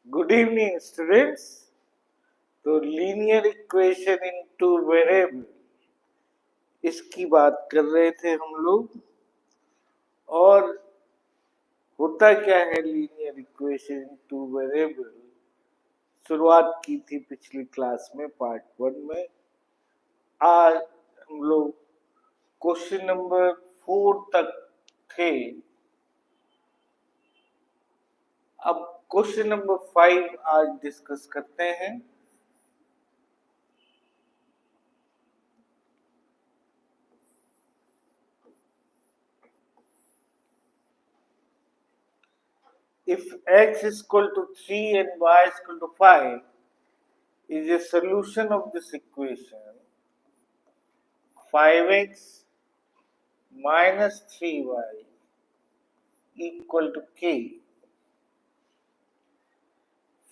Good evening students. तो linear equation in two variable इसकी बात कर रहे थे हम लोग। और होता क्या है linear equation in two variable, शुरुआत की थी पिछली क्लास में पार्ट 1 में। आज हम लोग क्वेश्चन नंबर 4 तक थे। अब क्वेश्चन नंबर 5 आज डिस्कस करते हैं। If x is equal to 3 and y is equal to 5 is a solution of this equation, 5x minus 3y equal to k.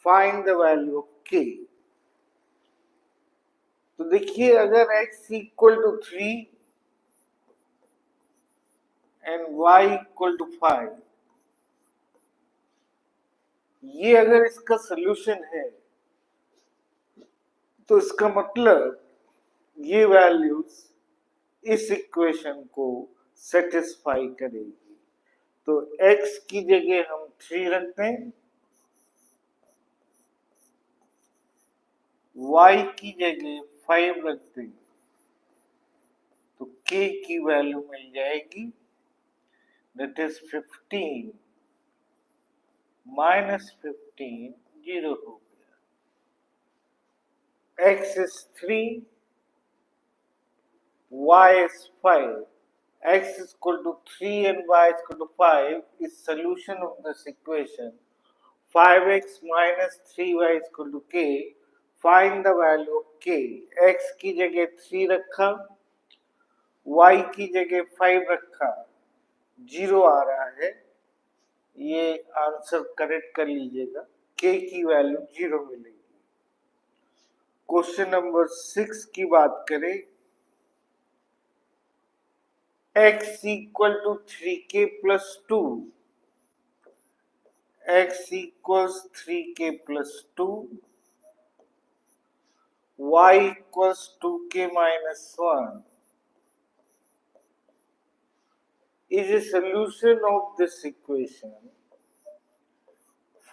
Find the value of k. तो देखिए, अगर x equal to 3 and y equal to 5, ये अगर इसका solution है तो इसका मतलब ये वैल्यूज इस इक्वेशन को सेटिस्फाई करेगी। तो x की जगह हम 3 रखते हैं, y की जगह 5 रखते हैं, तो k की वैल्यू मिल जाएगी, दैट इज 15 माइनस 15 0 हो गया। x is 3, y is 5. x is equal to 3 and y is equal to 5 is solution of this equation. 5x minus 3y is equal to k. Find the value of k. x की जगह 3 रखा, y की जगह 5 रखा, 0 आ रहा है। ये answer correct कर लीजिएगा, k की वैल्यू 0 मिलेगी। क्वेश्चन नंबर 6 की बात करें, x equal to 3k plus 2, x equals 3k plus 2, y equals 2k minus 1 is a solution of this equation.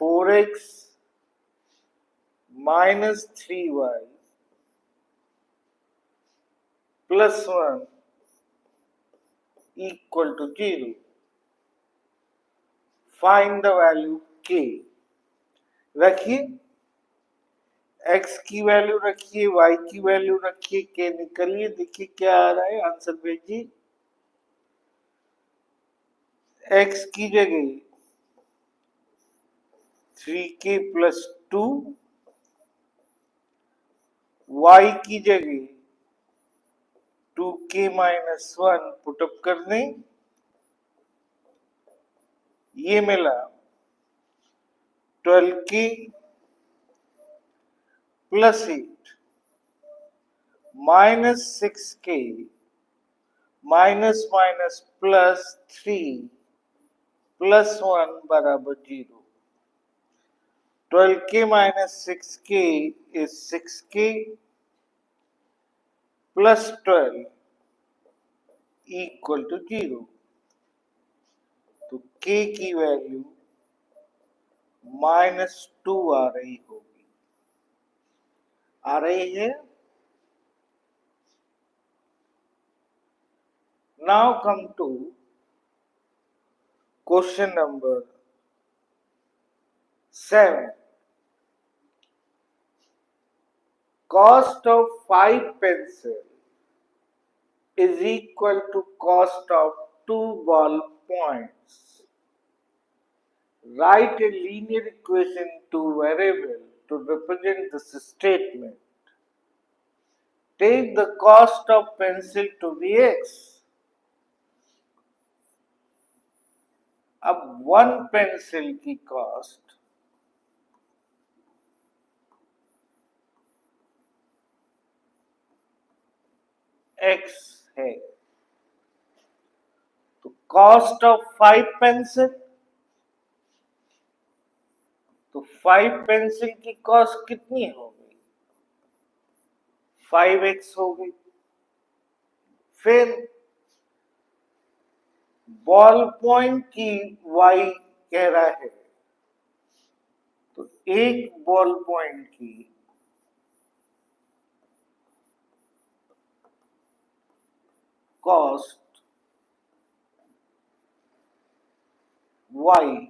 4x minus 3y plus 1 equal to 0. Find the value k. रखिए, x की value रखिए, y की value रखिए, k निकलिए, देखिए क्या आ रहा है, आंसर भेजिए। x की जगह 3k प्लस 2, y की जगह 2k माइनस 1 पुटअप कर दें, ये मिला 12k plus 8 minus 6k minus minus plus 3 plus 1 बराबर 0। 12k minus 6k is 6k plus 12 equal to 0। तो k की वैल्यू -2 आ रही होगी, आ रही है। Now come to question number 7। Cost of 5 pencil is equal to cost of 2 ball points. Write a linear equation to variable to represent this statement. Take the cost of pencil to be x. अब 1 pencil की cost x है, तो cost of 5 pencil तो 5 pencil की cost कितनी हो गई? 5x हो गई। फिर बॉल पॉइंट की y कह रहा है, तो एक बॉल पॉइंट की कॉस्ट y,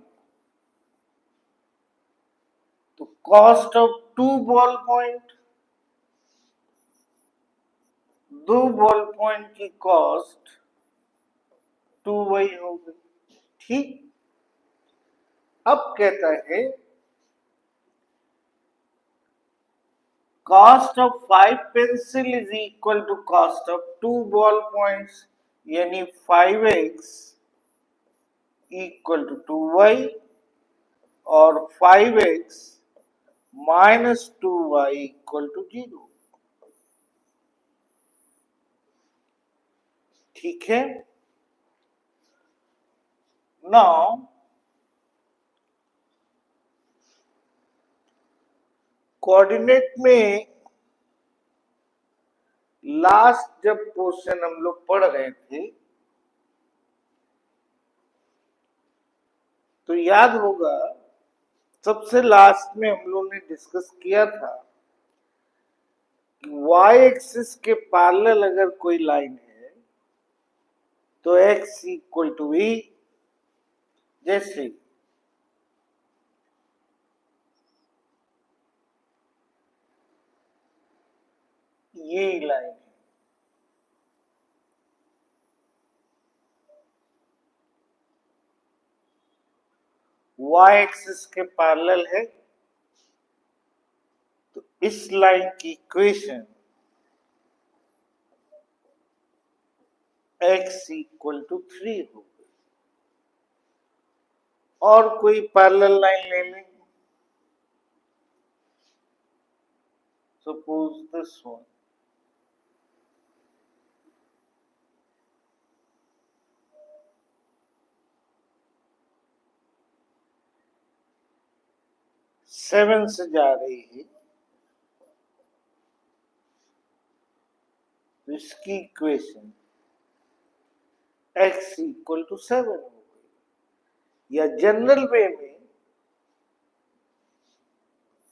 तो cost of 2 ball point, 2 ball point की कॉस्ट 2y हो गई। ठीक। अब कहता है cost of 5 pencil is equal to cost of 2 ball points, यानी 5x equal to 2y और 5x minus 2y equal to 0। ठीक है। नाउ कोऑर्डिनेट में लास्ट जब पोर्शन हम लोग पढ़ रहे थे तो याद होगा सबसे लास्ट में हम लोग ने डिस्कस किया था कि y एक्सिस के पैरेलल अगर कोई लाइन है तो x इक्वल टू e, जैसे ये लाइन है, y एक्सिस के पैरेलल है, तो इस लाइन की इक्वेशन x इक्वल टू 3 हो गई। और कोई पैरेलल लाइन ले लें, सपोज दिस वन, सेवन से जा रही है, तो इसकी इक्वेशन x इक्वल टू 7 हो गई। या जनरल वे में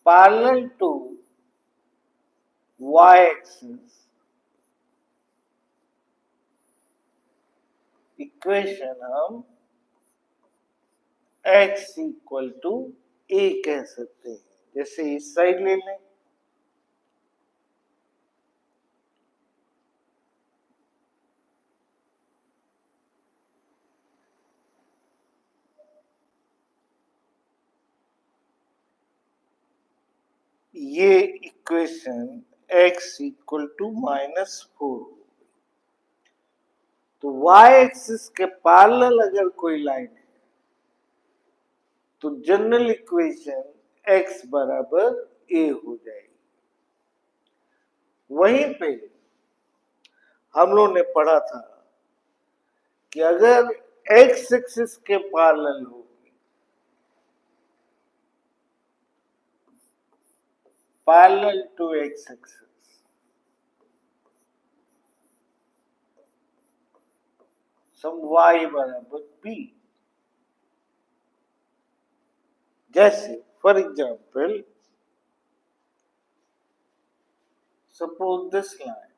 parallel to y axis equation हम x इक्वल टू a कह सकते हैं। जैसे इस साइड ले लें, ये इक्वेशन x इक्वल टू -4। तो y एक्सिस के पैरेलल अगर कोई लाइन है तो जनरल इक्वेशन x बराबर a हो जाएगी। वहीं पे हम लोग ने पढ़ा था कि अगर x एक्सिस के पैरेलल हो पैरेलल टू x एक्सिस, सम y बराबर b। जैसे for example suppose this line,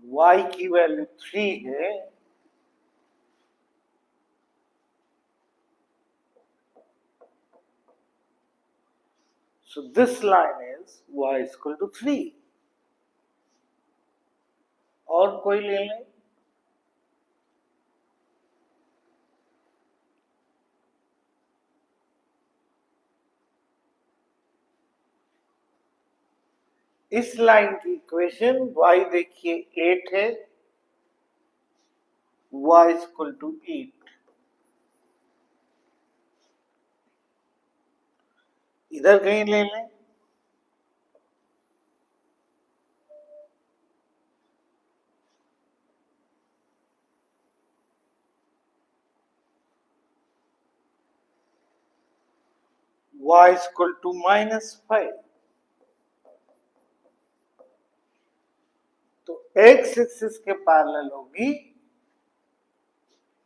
y की वैल्यू 3 है, so this line is y is equal to 3। और कोई ले लें, इस लाइन की इक्वेशन y देखिए 8 है, y is equal to 8। इधर कहीं ले लें, y इक्वल टू -5। तो x एक्सिस के पैरेलल होगी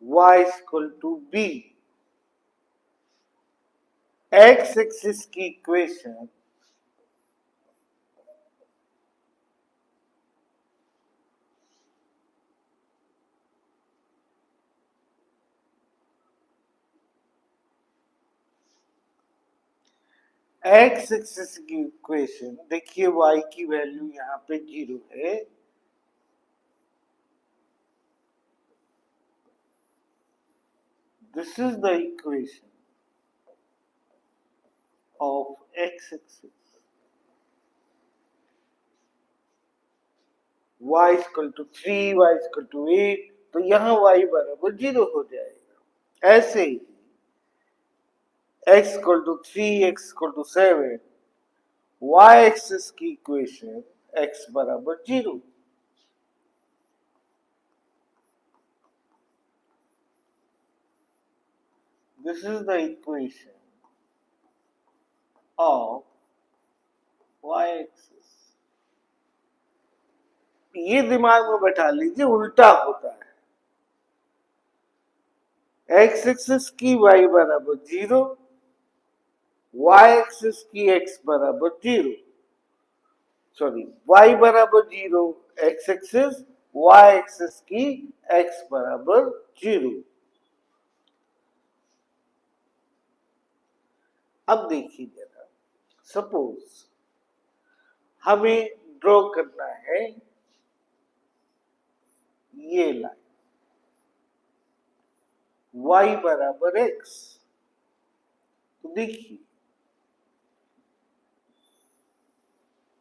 y equal to b। x axis की इक्वेशन x एक्सिस की इक्वेशन देखिए, y की वैल्यू यहां पे 0 है। This is the equation of x axis. y equal to 3, y equal to 8, तो यहां y बराबर 0 हो जाएगा। ऐसे ही x equal to 3, x equal to 7, y axis की इक्वेशन x बराबर 0। This is the equation of y axis. ये दिमाग में बैठा लीजिए, उल्टा होता है। x एक्सिस की y बराबर 0, y एक्सिस की x बराबर 0, सॉरी y बराबर 0 x एक्सिस, y एक्सिस की x बराबर 0। अब देखिए जरा, सपोज हमें ड्रॉ करना है ये लाइन y बराबर x। तो देखिए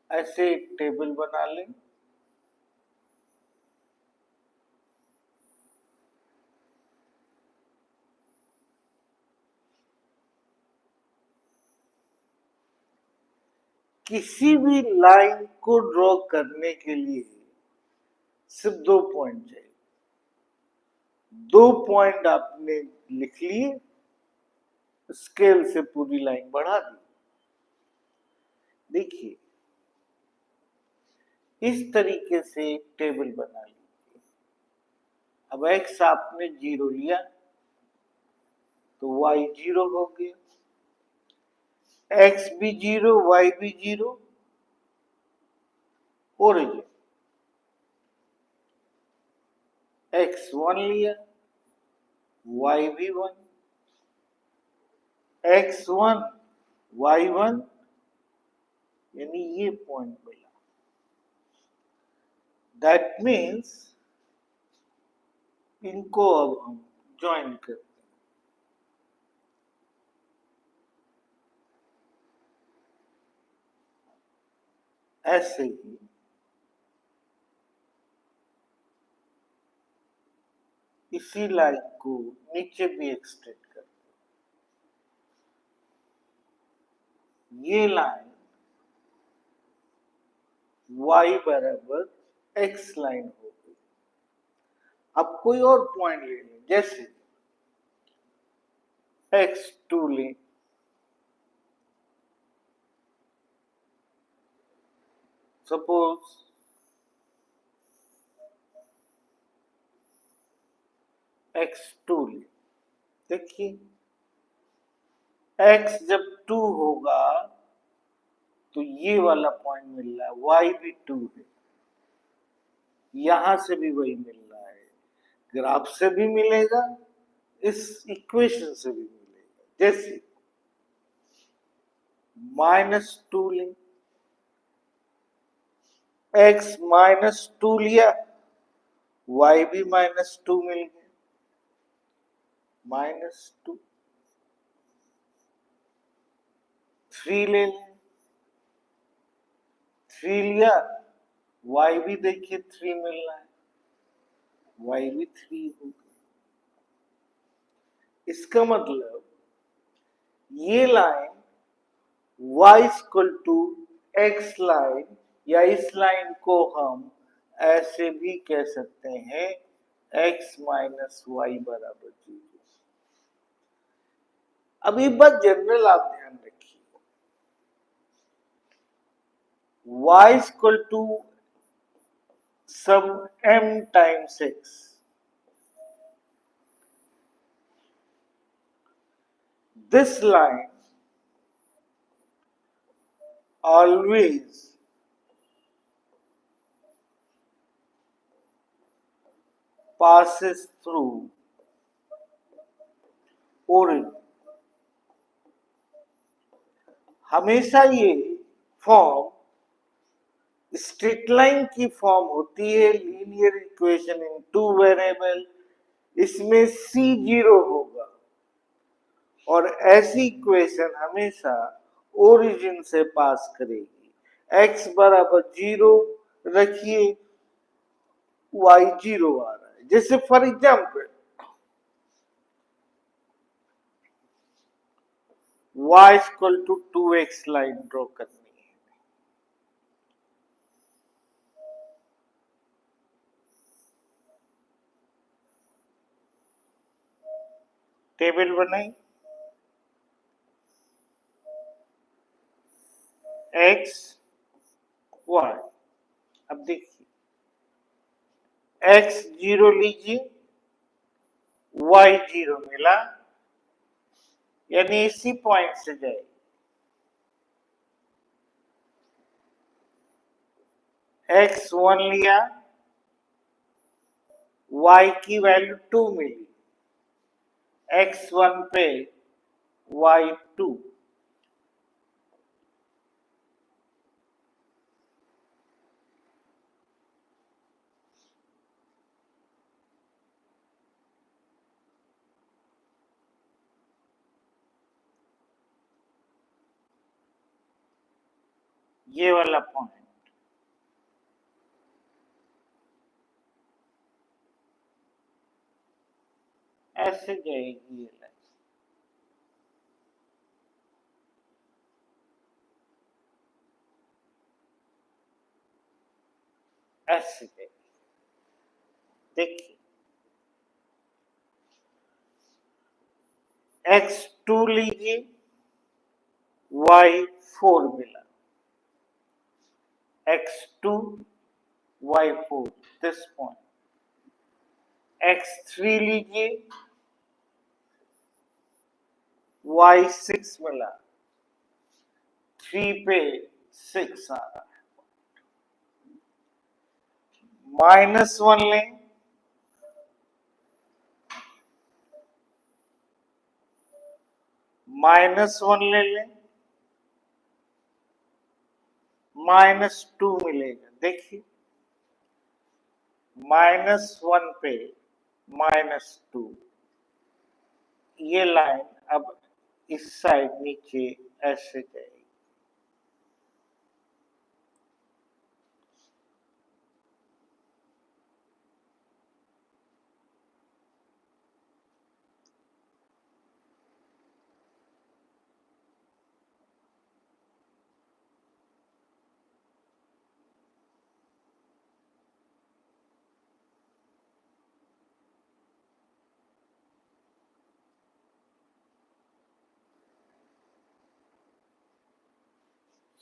ऐसे एक टेबल बना लें। किसी भी लाइन को ड्रॉ करने के लिए सिर्फ 2 पॉइंट चाहिए। 2 पॉइंट आपने लिख लिए, स्केल से पूरी लाइन बढ़ा दी। देखिए इस तरीके से एक टेबल बना लीजिए। अब x आपने 0 लिया तो y 0 हो गया, x भी 0, y भी 0, ओरिजिन x 1 लिया, y भी 1, x 1 y 1, यानी ये पॉइंट मिला। दैट मीन्स इनको अब हम ज्वाइन करते हैं। ऐसे ही इसी लाइन को नीचे भी एक्सटेंड करते हैं। ये लाइन y बराबर x लाइन हो गई। अब कोई और पॉइंट ले लें, जैसे x2 लें, सपोज x2 लें। देखिए x जब 2 होगा तो ये वाला पॉइंट मिल रहा है, y भी 2 है, यहां से भी वही मिल रहा है, ग्राफ से भी मिलेगा, इस इक्वेशन से भी मिलेगा। जैसे -2 लें, x -2 लिया, y भी -2 मिल गया, -2। 3 ले लें, 3 लिया, y भी देखिए 3 मिल रहा है, y भी 3 हो गया। इसका मतलब ये line y equal to x line, या इस लाइन को हम ऐसे भी कह सकते हैं x माइनस वाई बराबर 0। अब एक बात जनरल आप ध्यान रखिए, y is equal to sum m times x. This line always passes through origin. हमेशा ये फॉर्म स्ट्रेट लाइन की फॉर्म होती है, linear equation in two variable, इसमें c जीरो होगा और ऐसी इक्वेशन हमेशा ओरिजिन से पास करेगी। x बराबर 0 रखिए, y 0 आ रहा है। जैसे for example y equal to 2x line draw करनी है। टेबल बनाई, x y। अब देखिए x 0 लीजिए, y 0 मिला, यानी इसी पॉइंट से जाए। x 1 लिया, y की वैल्यू 2 मिली, x 1 पे y 2। ये वाला पॉइंट ऐसे जाएगी ये लाइन, ऐसे जाएगी। देखिए x 2 लीजिए, y 4 मिला, x 2 y 4 this point. x 3 लीजिए, y 6 मिला, 3 पे 6 आ रहा है। -1 लें, -1 ले लें, -2 मिलेगा। देखिए -1 पे -2, ये लाइन अब इस साइड नीचे ऐसे जाएगी।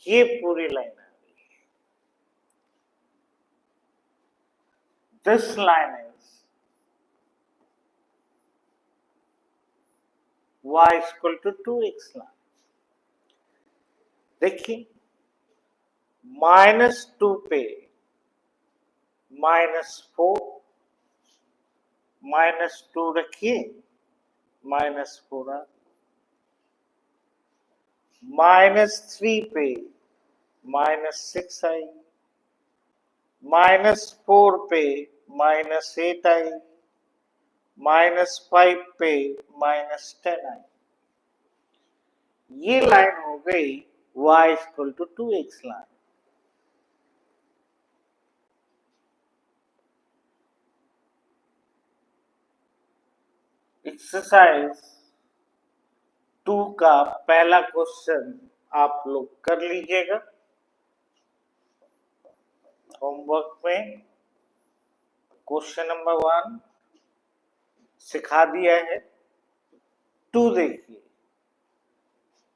ये पूरी लाइन आ गई। This line is y equal to 2x line. देखिए -2 पे -4, -2 रखिए, -4 आ, -3 पे -6 आई, -4 पे -8 आई, -5 पे -10 आई। ये लाइन हो गई y equal to 2x line. Exercise 2 का पहला क्वेश्चन आप लोग कर लीजिएगा होमवर्क में। क्वेश्चन नंबर 1 सिखा दिया है। 2 देखिए,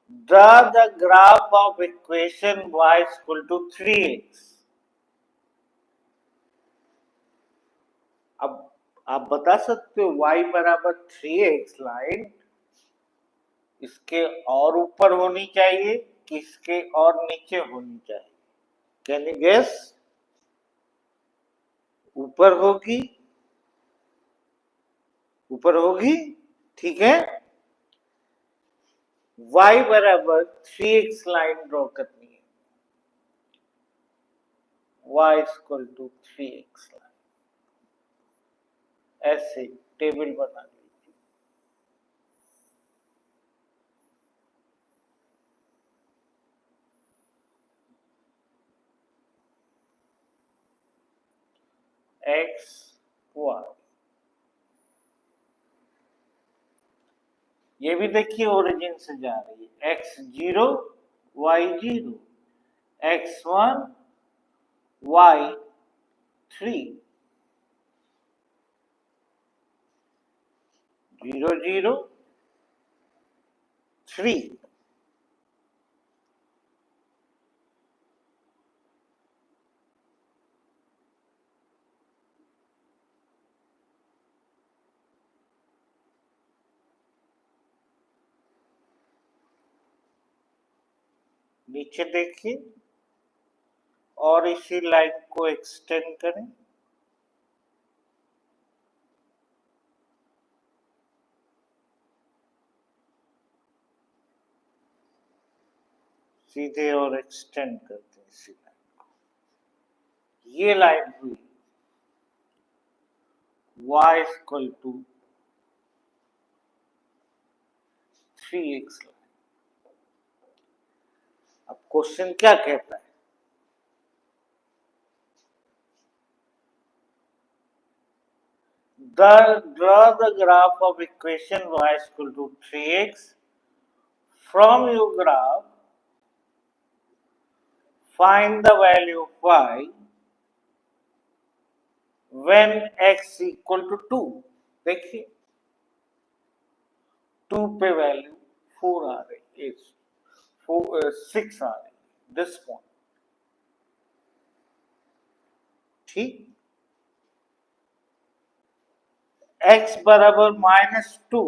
Draw the graph of equation y is equal to 3x. अब आप बता सकते हो y बराबर 3x लाइन इसके और ऊपर होनी चाहिए कि इसके और नीचे होनी चाहिए? Can you guess? ऊपर होगी, ऊपर होगी, ठीक है। y बराबर 3x लाइन ड्रॉ करनी है, y equal to 3x line, ऐसे टेबल बना लीजिए। x y, ये भी देखिए ओरिजिन से जा रही है, x 0 y 0, x 1 y 3, 0 0 3, नीचे देखिए और इसी लाइन को एक्सटेंड करें, सीधे और एक्सटेंड करते हैं इसी लाइन को। ये लाइन हुई y equal to 3x line. अब क्वेश्चन क्या कहता है? Draw the graph of equation y is equal to 3x. From your graph, find the value of y when x equal to 2. देखिए 2 पे वैल्यू 4 आ रही है, 6 आ रही है, दिस पॉइंट, ठीक। x बराबर -2,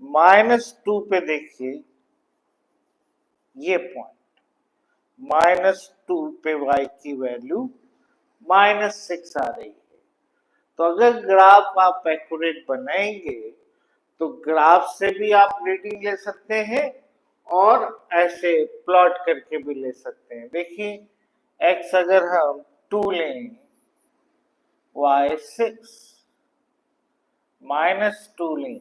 -2 पे देखिए ये पॉइंट, -2 पे y की वैल्यू -6 आ रही है। तो अगर ग्राफ आप एक्यूरेट बनाएंगे तो ग्राफ से भी आप रीडिंग ले सकते हैं और ऐसे प्लॉट करके भी ले सकते हैं। देखिए x अगर हम 2 लें, y 6, -2 लें,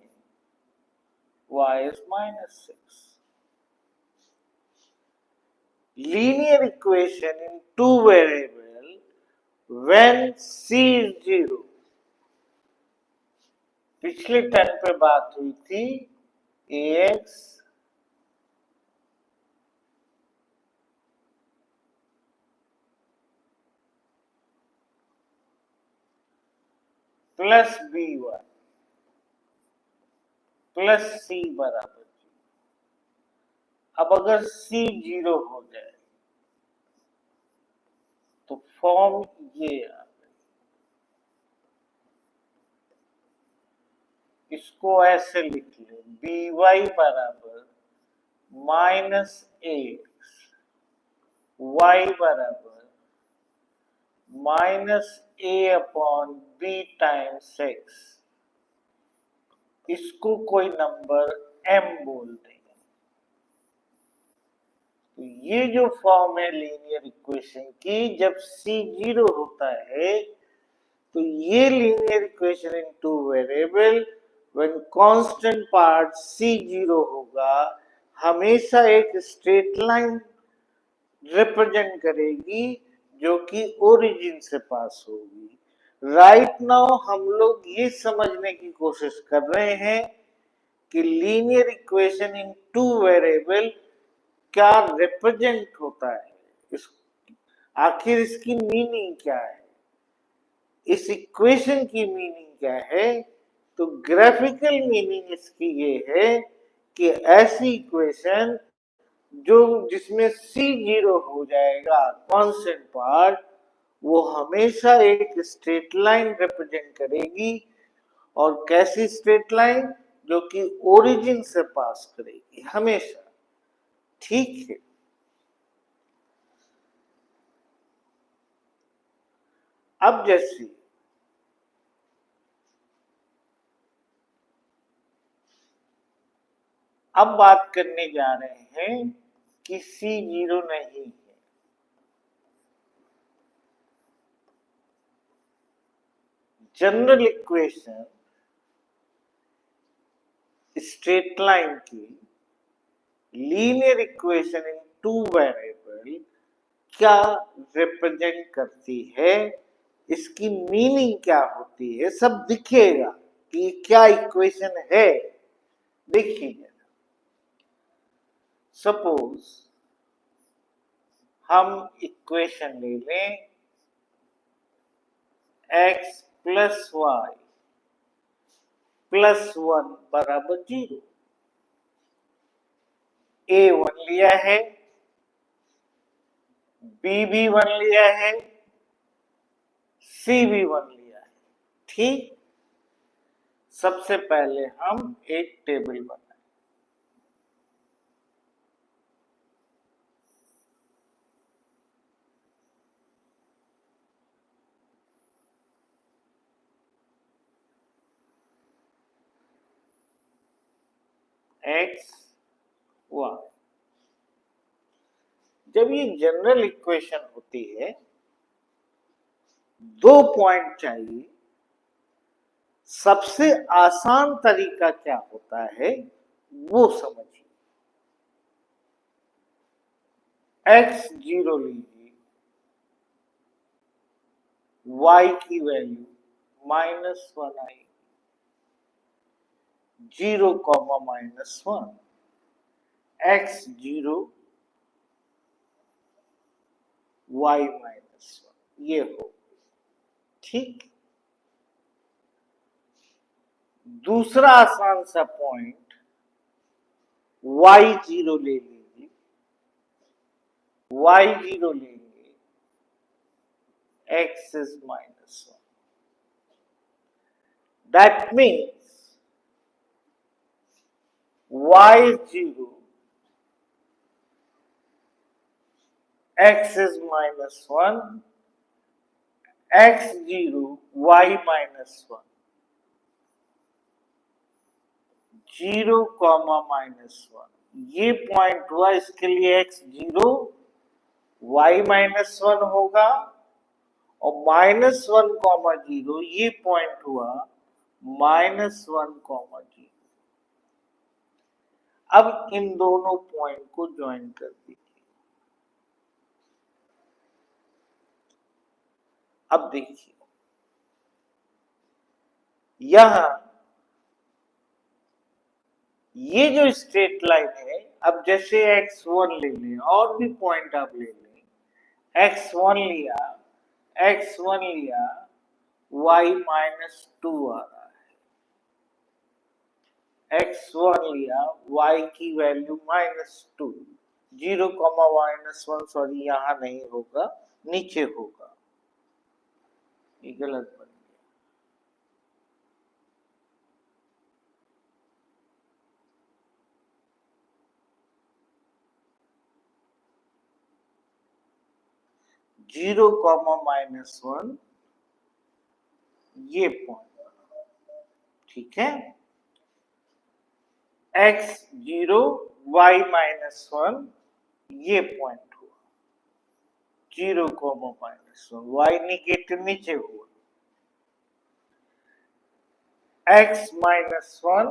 y is -6. Linear equation in two variable when c is 0. पिछले टर्म पे बात हुई थी ax plus b y plus c बराबर 0। अब अगर c 0 हो जाए तो फॉर्म ये आ गई, इसको ऐसे लिख ले, बी वाई बराबर -ax, y बराबर -a/b टाइम्स x, इसको कोई नंबर m बोल देंगे। तो ये जो फॉर्म है लीनियर इक्वेशन की, जब c 0 होता है तो ये linear equation in two variable when constant part c 0 होगा, हमेशा एक स्ट्रेट लाइन रिप्रेजेंट करेगी जो कि ओरिजिन से पास होगी। राइट नाउ हम लोग ये समझने की कोशिश कर रहे हैं कि linear equation in two variable क्या रिप्रेजेंट होता है, आखिर इसकी मीनिंग क्या है, इस इक्वेशन की मीनिंग क्या है। तो ग्राफिकल मीनिंग इसकी ये है कि ऐसी इक्वेशन जिसमें C0 हो जाएगा कांस्टेंट पार्ट, वो हमेशा एक स्ट्रेट लाइन रिप्रेजेंट करेगी। और कैसी स्ट्रेट लाइन? जो कि ओरिजिन से पास करेगी हमेशा। ठीक है, अब जैसे अब बात करने जा रहे हैं कि C0 नहीं है। जनरल इक्वेशन स्ट्रेट लाइन की linear equation in two variable क्या रिप्रेजेंट करती है, इसकी मीनिंग क्या होती है, सब दिखेगा कि क्या इक्वेशन है। देखिए, सपोज हम इक्वेशन ले लें x प्लस वाई प्लस 1 बराबर 0। A1 लिया है, B भी 1 लिया है, C भी 1 लिया है। ठीक, सबसे पहले हम एक टेबल बनाए। x y, जब ये जनरल इक्वेशन होती है, 2 पॉइंट चाहिए। सबसे आसान तरीका क्या होता है वो समझिए। x0 लीजिए, y की वैल्यू -1 आई, 0, -1, x0 y -1, ये हो। ठीक, दूसरा आसान सा पॉइंट y0 ले लीजिए, y0 लेंगे, x is -1। That means y0 x is -1, x0 y -1, 0, -1, ये पॉइंट हुआ। इसके लिए x0 y -1 होगा और -1, 0 ये पॉइंट हुआ -1, 0। अब इन दोनों पॉइंट को ज्वाइन कर दीजिए। अब देखिए, यहां ये जो स्ट्रेट लाइन है, अब जैसे x1 ले लें, और भी पॉइंट आप ले लें, x1 लिया, x1 लिया, y -2 आ रहा है, x1 लिया, y की वैल्यू -2, 0, -1, सॉरी यहां नहीं होगा, नीचे होगा, ये गलत बन गया। 0, -1, ये पॉइंट। ठीक है, x0 y -1 ये पॉइंट हुआ, 0, -1, y निगेटिव नीचे हुआ, x -1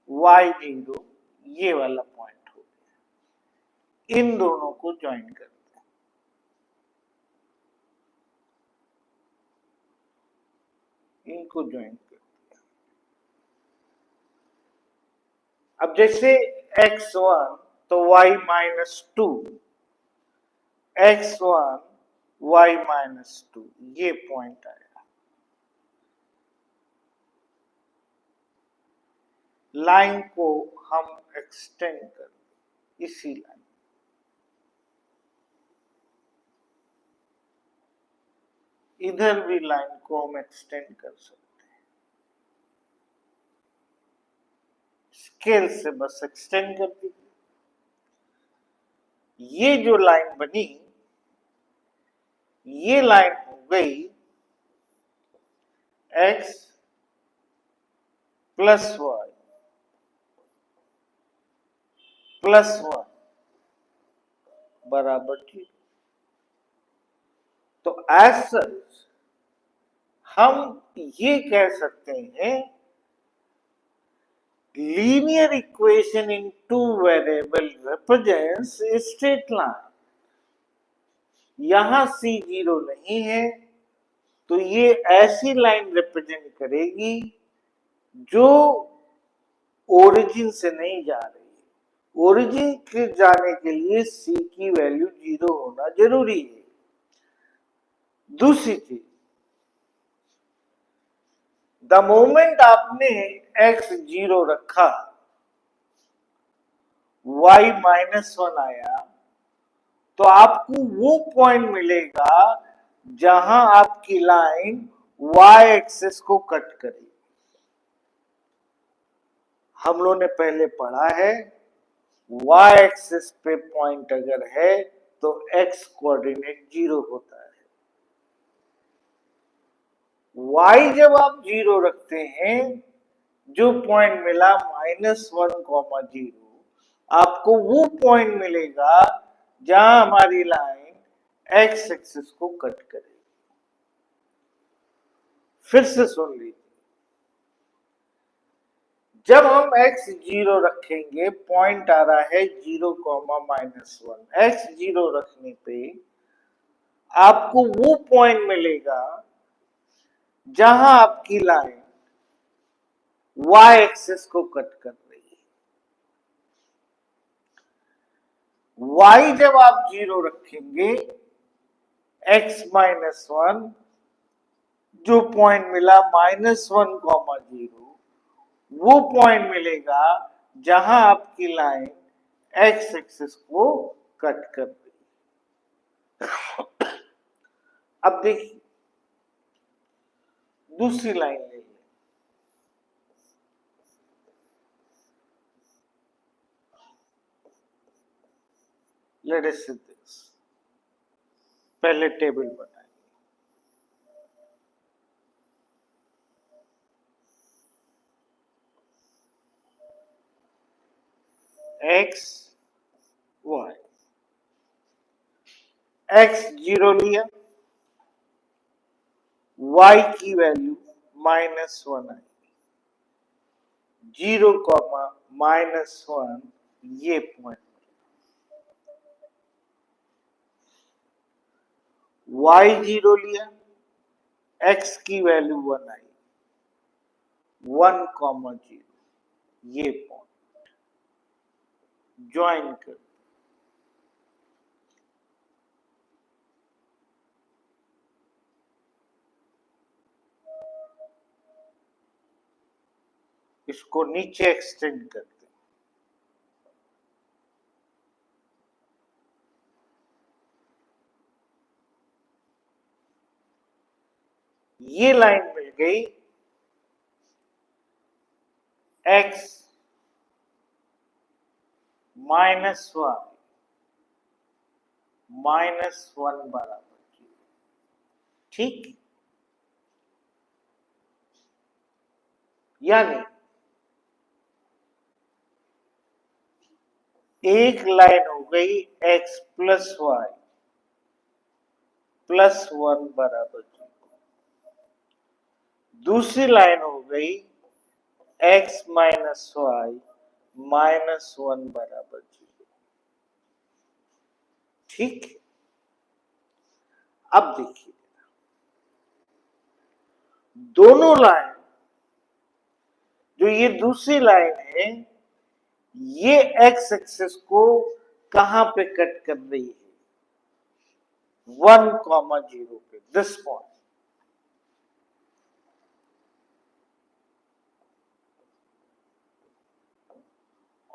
y0 ये वाला पॉइंट हो गया। इन दोनों को ज्वाइन करते हैं। इनको ज्वाइन करते हैं। अब जैसे x1 तो y -2, x1 y -2 ये पॉइंट आया। लाइन को हम एक्सटेंड कर इसी लाइन, इधर भी लाइन को हम एक्सटेंड कर सकते हैं, स्केल से बस एक्सटेंड कर दीजिए। ये जो लाइन बनी, ये लाइन हो गई x प्लस वाई प्लस 1 बराबर 0। तो एज सच हम ये कह सकते हैं, linear equation in two variable represents a straight line. यहां c 0 नहीं है, तो ये ऐसी लाइन रिप्रेजेंट करेगी जो ओरिजिन से नहीं जा रही है। ओरिजिन के जाने के लिए c की वैल्यू 0 होना जरूरी है। दूसरी चीज, द मोमेंट आपने x 0 रखा, y -1 आया, तो आपको वो पॉइंट मिलेगा जहां आपकी लाइन y एक्सिस को कट करेगी। हम लोगों ने पहले पढ़ा है, y एक्सिस पे पॉइंट अगर है तो x कोऑर्डिनेट 0 होता है। y जब आप 0 रखते हैं, जो पॉइंट मिला -1, 0, आपको वो पॉइंट मिलेगा जहां हमारी लाइन x एक्सिस को कट करेगी। फिर से सुन लीजिए, जब हम x 0 रखेंगे, पॉइंट आ रहा है 0, -1, x 0 रखने पे आपको वो पॉइंट मिलेगा जहां आपकी लाइन y एक्सिस को कट कर रही है। y जब आप 0 रखेंगे, x -1, जो पॉइंट मिला -1, 0, वो पॉइंट मिलेगा जहां आपकी लाइन x एक्सिस को कट कर रही है। अब देखिए, दूसरी लाइन ले लें। Let us see this. पहले टेबल बनाएंगे। x y, x 0 लिया, y की वैल्यू -1 आई, 0, -1, ये पॉइंट। y 0 लिया, x की वैल्यू 1 आई, 1, 0, ये पॉइंट ज्वाइन कर। इसको नीचे एक्सटेंड करते हैं। ये लाइन मिल गई x -1, -1 बराबर 0। ठीक, यानी एक लाइन हो गई x + y +1 बराबर 0। दूसरी लाइन हो गई x - y -1 बराबर 0। ठीक, अब देखिए, दोनों लाइन, जो ये दूसरी लाइन है, ये x एक्सिस को कहां पे कट कर रही है? 1, 0 पे, दिस पॉइंट।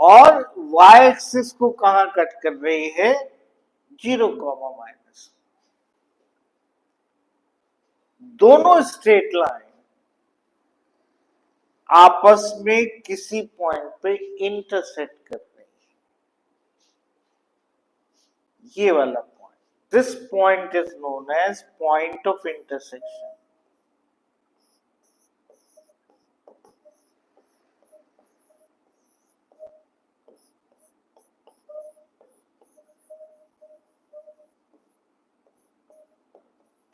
और y एक्सिस को कहां कट कर रही है, 0, माइनस। दोनों स्ट्रेट लाइन आपस में किसी पॉइंट पे इंटरसेक्ट कर रही है, ये वाला point. This point is known as point of intersection.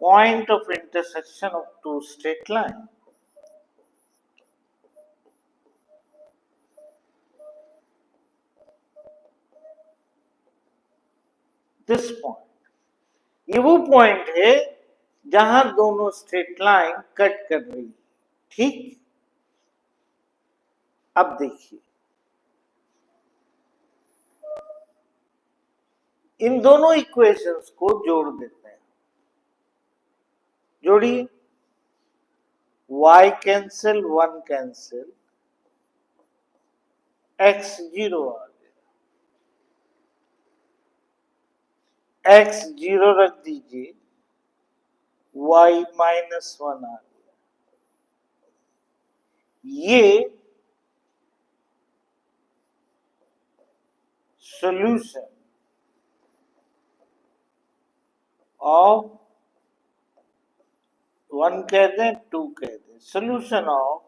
Point of intersection of two straight lines. This point. ये वो पॉइंट है जहां दोनों स्ट्रेट लाइन कट कर रही है, ठीक। अब देखिए, इन दोनों इक्वेशंस को जोड़ देते हैं। जोड़िए, y कैंसिल, 1 कैंसिल, x 0 आ गया, x 0 रख दीजिए, y माइनस 1 आ गया। ये सॉल्यूशन ऑफ 1 कह दें, 2 कह दें, सॉल्यूशन ऑफ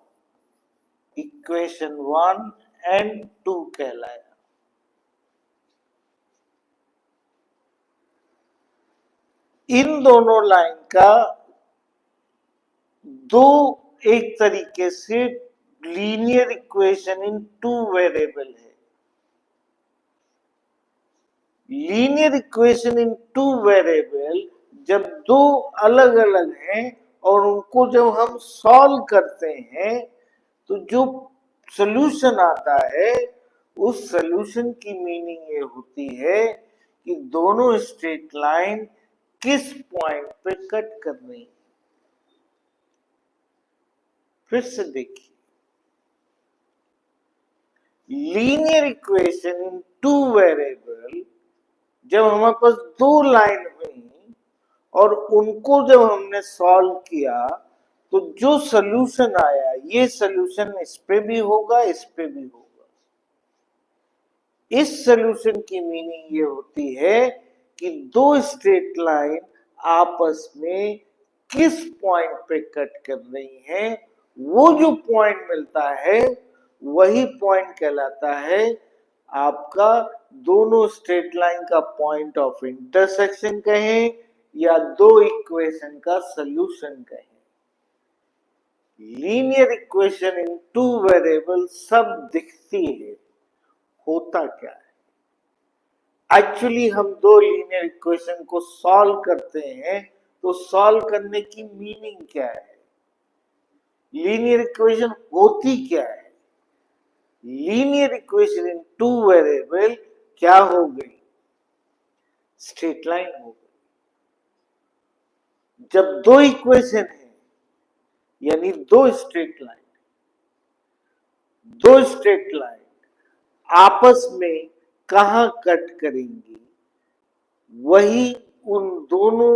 इक्वेशन 1 एंड 2 कहलाया। इन दोनों लाइन का दो एक तरीके से लीनियर इक्वेशन इन 2 वेरिएबल है। लीनियर इक्वेशन इन 2 वेरिएबल जब दो अलग अलग हैं और उनको जब हम सॉल्व करते हैं तो जो सॉल्यूशन आता है, उस सॉल्यूशन की मीनिंग ये होती है कि दोनों स्ट्रेट लाइन किस पॉइंट पे कट कर रही है। फिर से देखिए, लीनियर इक्वेशन इन 2 वेरिएबल जब हमारे पास दो लाइन हुई और उनको जब हमने सॉल्व किया तो जो सॉल्यूशन आया, ये सॉल्यूशन इस पे भी होगा, इस पे भी होगा। इस सॉल्यूशन की मीनिंग ये होती है कि दो स्ट्रेट लाइन आपस में किस पॉइंट पे कट कर रही हैं, वो जो पॉइंट मिलता है वही पॉइंट कहलाता है आपका दोनों स्ट्रेट लाइन का पॉइंट ऑफ इंटरसेक्शन कहें या दो इक्वेशन का सॉल्यूशन कहें। लीनियर इक्वेशन इन 2 वेरिएबल सब दिखती है, होता क्या है। एक्चुअली हम दो लीनियर इक्वेशन को सॉल्व करते हैं तो सॉल्व करने की मीनिंग क्या है, लीनियर इक्वेशन होती क्या है। लीनियर इक्वेशन इन 2 वेरिएबल क्या हो गई, स्ट्रेट लाइन हो गई। जब दो इक्वेशन है यानी दो स्ट्रेट लाइन आपस में कहां कट करेंगी, वही उन दोनों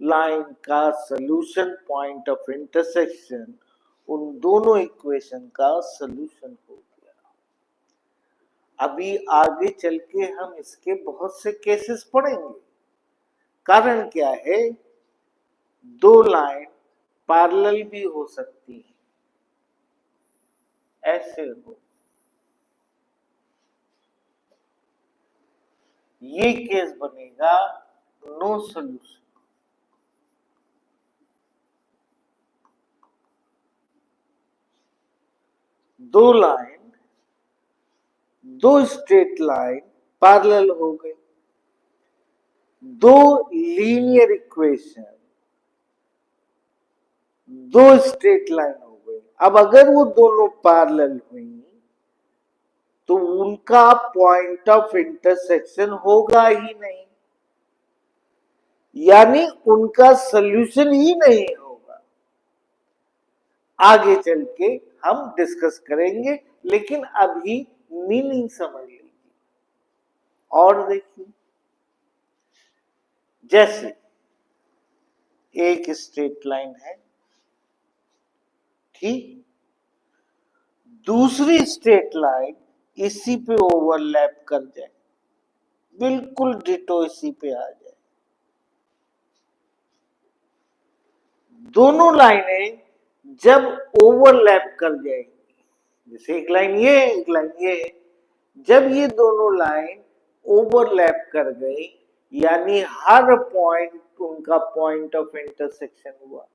लाइन का सॉल्यूशन, पॉइंट ऑफ इंटरसेक्शन उन दोनों इक्वेशन का सॉल्यूशन हो गया। अभी आगे चल के हम इसके बहुत से केसेस पढ़ेंगे। कारण क्या है, दो लाइन पैरेलल भी हो सकती है, ऐसे हो, ये केस बनेगा नो सॉल्यूशन। दो लाइन, दो स्ट्रेट लाइन पैरेलल हो गई, दो लीनियर इक्वेशन, दो स्ट्रेट लाइन हो गई। अब अगर वो दोनों पैरेलल हुई तो उनका पॉइंट ऑफ इंटरसेक्शन होगा ही नहीं, यानी उनका सॉल्यूशन ही नहीं होगा। आगे चल के हम डिस्कस करेंगे, लेकिन अभी मीनिंग समझ लीजिए। और देखिए, जैसे एक स्ट्रेट लाइन है, ठीक, दूसरी स्ट्रेट लाइन इसी पे ओवरलैप कर जाए, बिल्कुल डिटो इसी पे आ जाए। दोनों लाइनें जब ओवरलैप कर जाएंगी, जैसे एक लाइन ये है, एक लाइन ये है, जब ये दोनों लाइन ओवरलैप कर गई, यानी हर पॉइंट उनका पॉइंट ऑफ इंटरसेक्शन हुआ,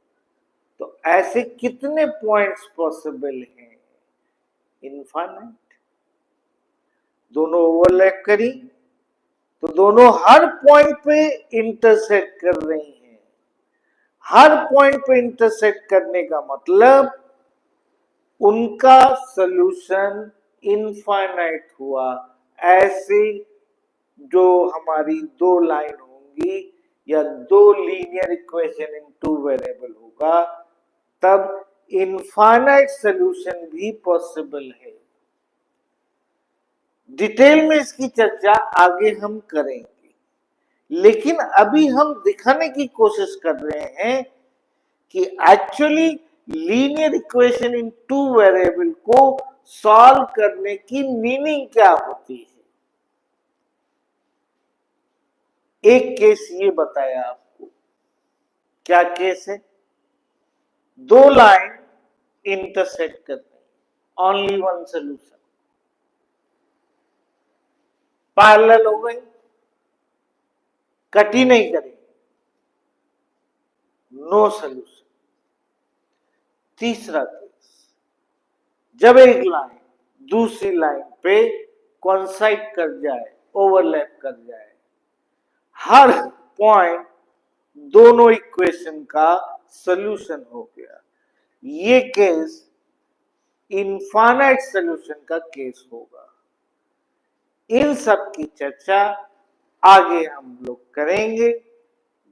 तो ऐसे कितने पॉइंट्स पॉसिबल हैं? इनफाइनाइट। दोनों ओवरलैप करी तो दोनों हर पॉइंट पे इंटरसेक्ट कर रही हैं। हर पॉइंट पे इंटरसेक्ट करने का मतलब उनका सॉल्यूशन इनफाइनाइट हुआ। ऐसे जो हमारी दो लाइन होंगी या दो linear equation in two variable होगा, तब इनफाइनाइट सॉल्यूशन भी पॉसिबल है। डिटेल में इसकी चर्चा आगे हम करेंगे, लेकिन अभी हम दिखाने की कोशिश कर रहे हैं कि actually linear equation in two variable को सॉल्व करने की मीनिंग क्या होती है। एक केस ये बताया आपको, क्या केस है? दो लाइन इंटरसेक्ट करते हैं, ओनली वन सोल्यूशन, पैरेलल हो गई, कट ही नहीं करेंगे, नो सोल्यूशन। तीसरा केस, जब एक लाइन दूसरी लाइन पे कोइंसाइड कर जाए, ओवरलैप कर जाए, हर पॉइंट दोनों इक्वेशन का सॉल्यूशन हो गया, ये केस इनफाइनाइट सॉल्यूशन का केस होगा। इन सब की चर्चा आगे हम लोग करेंगे,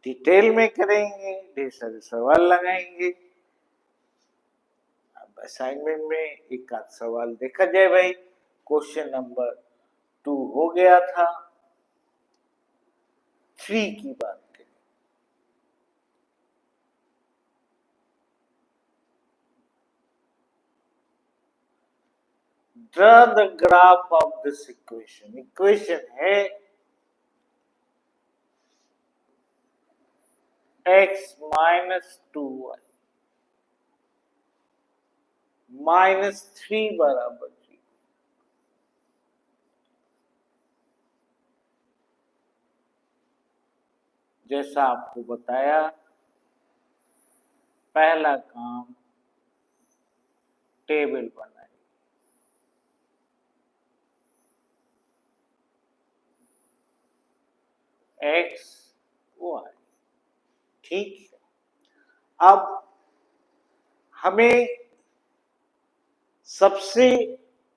डिटेल में करेंगे, ढेर सारे सवाल लगाएंगे। अब असाइनमेंट में एक आध सवाल देखा जाए भाई। क्वेश्चन नंबर 2 हो गया था, 3 की बात करें। Draw the graph of this equation. Equation है x माइनस 2y माइनस 3 बराबर 3। जैसा आपको बताया, पहला काम टेबल बनाए, x y, ठीक है। अब हमें सबसे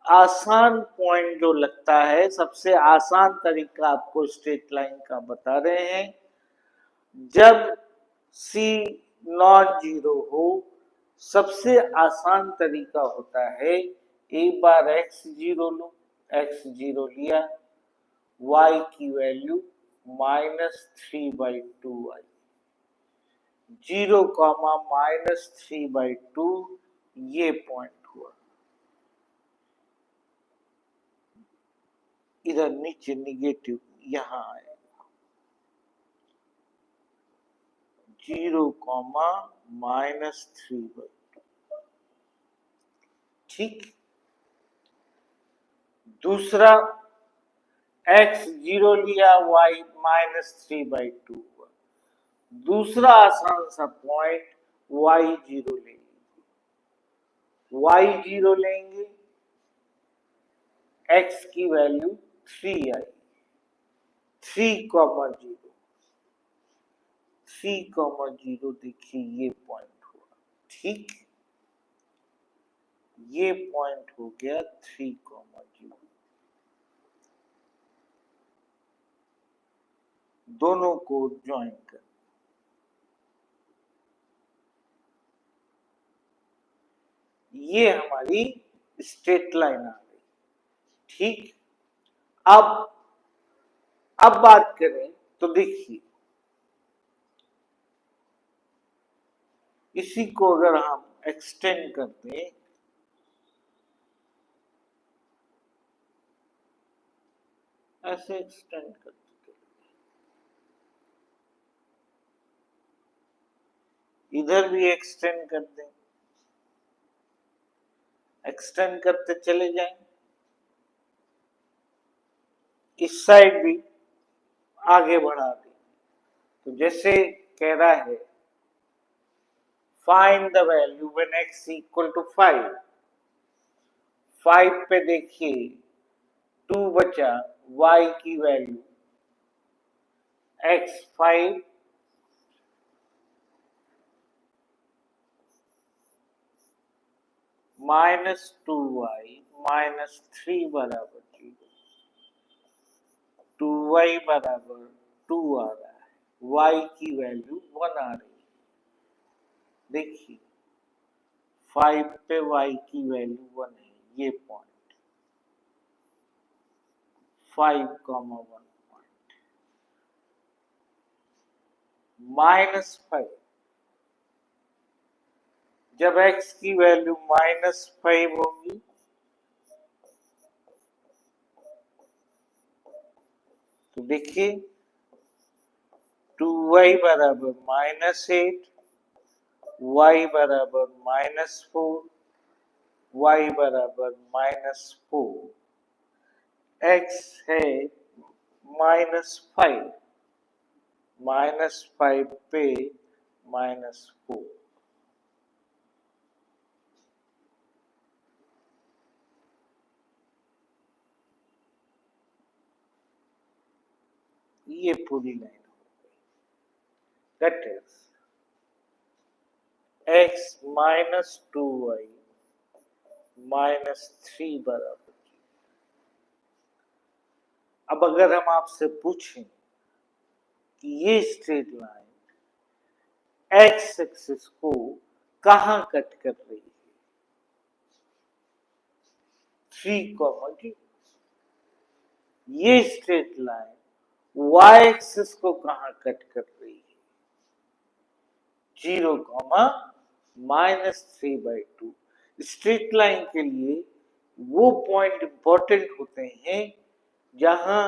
आसान पॉइंट जो लगता है, सबसे आसान तरीका आपको स्ट्रेट लाइन का बता रहे हैं। जब c नॉन जीरो हो, सबसे आसान तरीका होता है, एक बार x जीरो लो, x जीरो लिया, y की value minus 3/2y, 0 comma minus 3/2, ये पॉइंट हुआ। इधर नीचे निगेटिव यहां आएगा, 0 कॉमा माइनस 3/2, ठीक। दूसरा x जीरो लिया, y माइनस 3/2 हुआ। दूसरा आसान सा पॉइंट y जीरो लेंगे, y जीरो लेंगे, x की वैल्यू 3 आई, 3,0, 3,0 देखिए ये पॉइंट हुआ, ठीक। ये पॉइंट हो गया 3,0। दोनों को ज्वाइन कर, ये हमारी स्ट्रेट लाइन आ गई। ठीक। अब बात करें तो देखिए, इसी को अगर हम एक्सटेंड कर दें, ऐसे एक्सटेंड कर देते, इधर भी एक्सटेंड कर दें, एक्सटेंड करते चले जाएं, इस साइड भी आगे बढ़ा दें। तो जैसे कह रहा है find the value when x equal to 5, 5 पे देखिए 2 बचा, y की value x 5 minus 2y minus 3 बराबर 0, 2y बराबर 2 आ रहा है, y की वैल्यू 1 आ रही है। देखिए 5 पे y की वैल्यू 1 है, ये पॉइंट 5, 1 पॉइंट -5, जब x की वैल्यू -5 होगी तो देखिए 2y बराबर -8, y बराबर -4, y बराबर -4, x है -5, -5 पे -4, ये पूरी लाइन हो गई। दैट इज x -2y -3 बराबर। अब अगर हम आपसे पूछें कि ये स्ट्रेट लाइन x एक्सिस को कहां कट कर रही है, 3, ये स्ट्रेट लाइन y एक्सिस को कहां कट कर रही है, 0, -3/2। स्ट्रेट लाइन के लिए वो पॉइंट इंपॉर्टेंट होते हैं जहां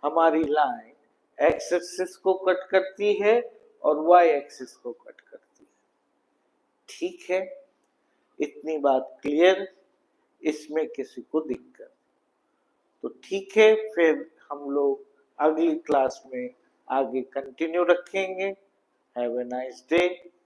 हमारी लाइन x एक्सिस को कट करती है और y एक्सिस को कट करती है। ठीक है, इतनी बात क्लियर, इसमें किसी को दिक्कत तो ठीक है, फिर हम लोग अगली क्लास में आगे कंटिन्यू रखेंगे। Have a nice day.